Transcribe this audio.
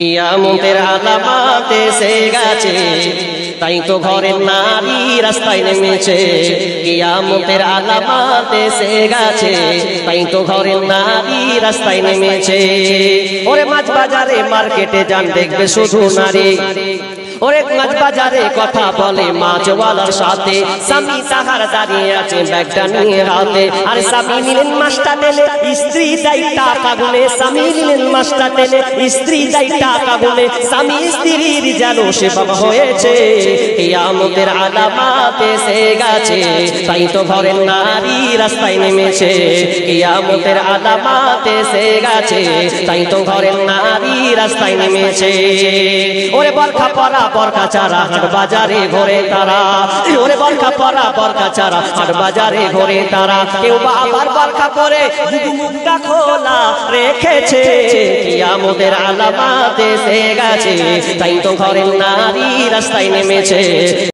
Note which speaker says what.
Speaker 1: কিয়ামতের আলামত এসে গেছে, তাই তো ঘরের নারী রাস্তায় নেমেছে। কিয়ামতের আলামত এসে গেছে, তাই তো ঘরের নারী রাস্তায় নেমেছে। ওরে মাছ বাজারে মার্কেটে যান, দেখবে শুধু নারী। ওরে মাছ বাজারে কথা বলে মাছওয়ালার সাথে, স্বামী তাহার দাঁড়িয়ে আছে ব্যাগটা নিয়ে হাতে। আর স্বামী নিলেন মাছটা টেনে, স্ত্রী দেয় টাকা গুনে। স্বামী নিলেন মাছটা টেনে, স্ত্রী দেয় টাকা গুনে। স্বামী স্ত্রীর যেন সেবা হয়েছে। কিয়ামতের আলামত এসে গেছে, তাই তো ঘরের নারী রাস্তায় নেমেছে। কিয়ামতের আলামত এসে গেছে, তাই তো ঘরের নারী রাস্তায় নেমেছে। ওরে বরখা পরা বরখা চারা হাট বাজারে ঘোরে তারা। ওরে বরখা পরা বরখা চারা হাট বাজারে ঘোরে তারা। কেউ বা আবার বরখা পরে মুখটা খোলা রেখেছে। কিয়ামতের আলামত এসে গেছে, তাই তো ঘরের নারী রাস্তায় নেমেছে।